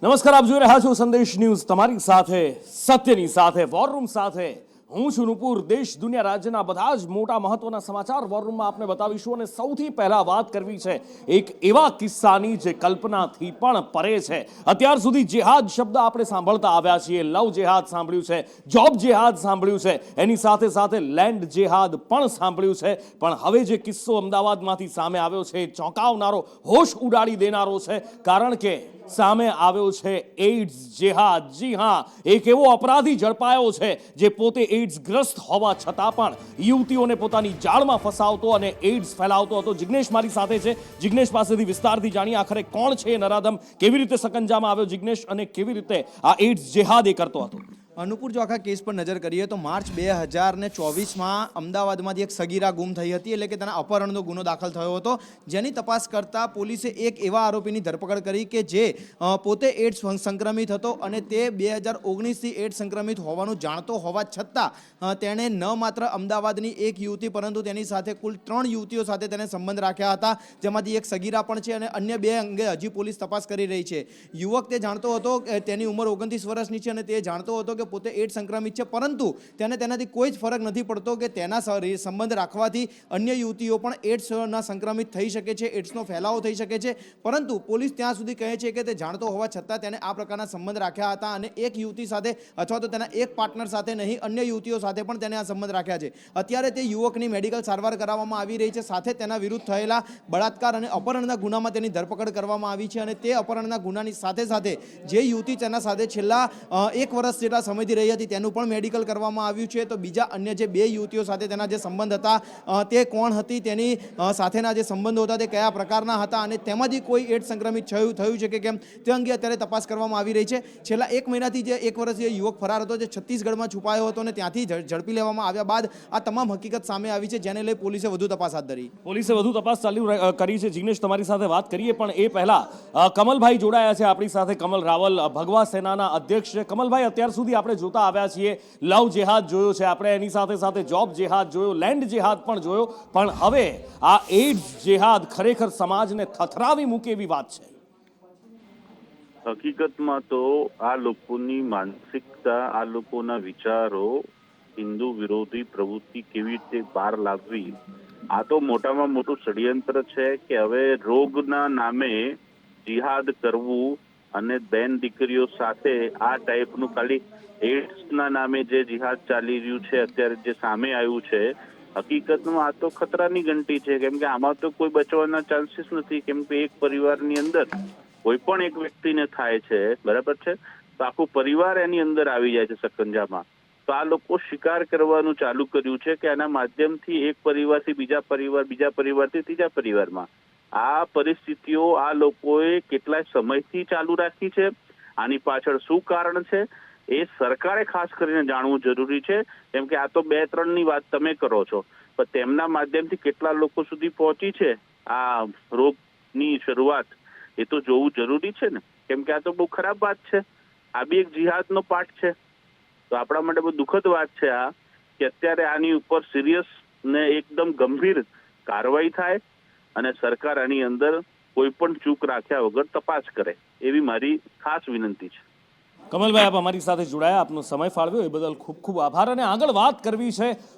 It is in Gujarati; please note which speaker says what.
Speaker 1: નમસ્કાર, આપ જોઈ રહ્યા છો સંદેશ ન્યૂઝ, તમારી સાથે સત્યની સાથે વોર રૂમ સાથે હું છું નુપુર। દેશ દુનિયા રાજ્યના બધા જ મોટા મહત્વના સમાચાર વોર રૂમમાં આપને બતાવીશું અને સૌથી પહેલા વાત કરવી છે એક એવા કિસ્સાની જે કલ્પનાથી પણ પરે છે। અત્યાર સુધી જેહાદ શબ્દ આપણે સાંભળતા આવ્યા છીએ, લવ જેહાદ સાંભળ્યું છે, જોબ જેહાદ સાંભળ્યું છે, એની સાથે સાથે લેન્ડ જેહાદ પણ સાંભળ્યું છે, પણ હવે જે કિસ્સો અમદાવાદમાંથી સામે આવ્યો છે એ ચોંકાવનારો, હોશ ઉડાડી દેનારો છે, કારણ કે સામે આવ્યો છે એઇડ્સ જેહાદ। જી હા, એક એવો અપરાધી ઝડપાયો છે જે પોતે એઇડ્સ ગ્રસ્ત હોવા છતાં પણ યુવતીઓને પોતાની જાળમાં ફસાવતો અને એઇડ્સ ફેલાવતો હતો। જિગ્નેશ મારી સાથે છે, જિગ્નેશ પાસેથી વિસ્તારથી જાણીએ આખરે કોણ છે એ નરાધમ, કેવી રીતે સકંજામાં આવ્યો જિગ્નેશ, અને કેવી રીતે આ એઇડ્સ જેહાદ એ કરતો હતો।
Speaker 2: અનુપુર, જો આખા કેસ પર નજર કરીએ તો માર્ચ 2024માં અમદાવાદમાંથી એક સગીરા ગુમ થઈ હતી, એટલે કે તેના અપહરણનો ગુનો દાખલ થયો હતો, જેની તપાસ કરતા પોલીસે એક એવા આરોપીની ધરપકડ કરી કે જે પોતે એઇડ્સ સંક્રમિત હતો અને તે 2019થી એઇડ્સ સંક્રમિત હોવાનું જાણતો હોવા છતાં તેણે ન માત્ર અમદાવાદની એક યુવતી પરંતુ તેની સાથે કુલ 3 યુવતીઓ સાથે તેને સંબંધ રાખ્યા હતા, જેમાંથી એક સગીરા પણ છે અને અન્ય 2 અંગે હજી પોલીસ તપાસ કરી રહી છે। યુવક તે જાણતો હતો, તેની ઉંમર 29 વર્ષની છે અને તે જાણતો હતો કે પોતે એઇડ્સ સંક્રમિત છે, પરંતુ તેનાથી કોઈ જ ફરક નથી પડતો કે તેના સંબંધ રાખવાથી અન્ય યુવતીઓ પણ એઇડ્સના સંક્રમિત થઈ શકે છે, એઇડ્સનો ફેલાવો થઈ શકે છે। પરંતુ પોલીસ ત્યાં સુધી કહે છે કે તે જાણતો હોવા છતાં તેને આ પ્રકારના સંબંધ રાખ્યા હતા અને એક યુવતી સાથે અથવા તો તેના એક પાર્ટનર સાથે નહીં, અન્ય યુવતીઓ સાથે પણ તેને આ સંબંધ રાખ્યા છે। અત્યારે તે યુવકની મેડિકલ સારવાર કરાવવામાં આવી રહી છે, સાથે તેના વિરુદ્ધ થયેલા બળાત્કાર અને અપહરણના ગુનામાં તેની ધરપકડ કરવામાં આવી છે અને તે અપહરણના ગુનાની સાથે સાથે જે યુવતી તેના સાથે છેલ્લા 1 વર્ષ જેટલા સમયથી રહી હતી તેનું પણ મેડિકલ કરવામાં આવ્યું છે। તો બીજા અન્ય જે 2 યુવતીઓ સાથે તેના જે સંબંધ હતા તે કોણ હતી, તેની સાથેના જે સંબંધો હતા તે કયા પ્રકારના હતા અને તેમાંથી કોઈ એઇડ્સ સંક્રમિત થયું છે કે કેમ તે અંગે અત્યારે તપાસ કરવામાં આવી રહી છે। છેલ્લા 1 મહિનાથી જે 1 વર્ષીય યુવક ફરાર હતો, જે છત્તીસગઢમાં છુપાયો હતો અને ત્યાંથી ઝડપી લેવામાં આવ્યા બાદ આ તમામ હકીકત સામે આવી છે, જેને લઈ પોલીસે વધુ તપાસ હાથ ધરી
Speaker 1: ચાલુ કરી છે। જિગ્નેશ, તમારી સાથે વાત કરીએ, પણ એ પહેલા કમલભાઈ જોડાયા છે આપણી સાથે, કમલ રાવલ, ભગવા સેનાના અધ્યક્ષ છે। કમલભાઈ, અત્યાર સુધી આપણે જોતા આવ્યા છીએ, લવ જેહાદ જોયો છે આપણે, એની સાથે સાથે જોબ જેહાદ જોયો, લેન્ડ જેહાદ પણ જોયો, પણ હવે આ એઇડ્સ જેહાદ ખરેખર સમાજને થથરાવી મૂકે એવી વાત છે।
Speaker 3: હકીકતમાં તો આ લોકોની માનસિકતા, આ લોકોના વિચારો, હિન્દુ વિરોધી પ્રવૃત્તિ કેવી રીતે બહાર લાવવી, આ તો મોટામાં મોટું ષડયંત્ર છે કે હવે રોગના નામે જિહાદ કરવું અને બેન દીકરીઓ સાથે આ ટાઈપનું, ખાલી એઇડ્સના નામે જે જિહાદ ચાલી રહ્યું છે અત્યારે જે સામે આવ્યું છે, હકીકતમાં આ તો ખતરાની ઘંટી છે, કેમ કે આમાં તો કોઈ બચવાના ચાન્સીસ નથી, કેમ કે એક પરિવારની અંદર કોઈ પણ એક વ્યક્તિને થાય છે, બરાબર છે, તો આખું પરિવાર એની અંદર આવી જાય છે સકંજામાં। તો આ લોકો શિકાર કરવાનું ચાલુ કર્યું છે કે આના માધ્યમથી એક પરિવારથી બીજા પરિવાર, બીજા પરિવારથી ત્રીજા પરિવારમાં આ પરિસ્થિતિઓ આ લોકોએ કેટલાય સમયથી ચાલુ રાખી છે। આની પાછળ શું કારણ છે એ સરકારે ખાસ કરીને જાણવું જરૂરી છે, કેમ કે આ તો 2-3ની વાત તમે કરો છો, પણ તેમના માધ્યમથી કેટલા લોકો સુધી પહોંચી છે આ રોગની શરૂઆત, એ તો જોવું જરૂરી છે ને, કેમ કે આ તો બહુ ખરાબ વાત છે, આ બી એક જિહાદનો પાર્ટ છે। તો આપણા માટે બહુ દુઃખદ વાત છે આ, કે અત્યારે આની ઉપર સિરિયસ ને એકદમ ગંભીર કાર્યવાહી થાય અને સરકાર આની અંદર કોઈ પણ ચૂક રાખ્યા વગર તપાસ કરે, એવી મારી ખાસ વિનંતી છે।
Speaker 1: કમલભાઈ, આપ અમારી સાથે જોડાયા, આપનો સમય ફાળવ્યો એ બદલ ખૂબ ખૂબ આભાર। અને આગળ વાત કરવી છે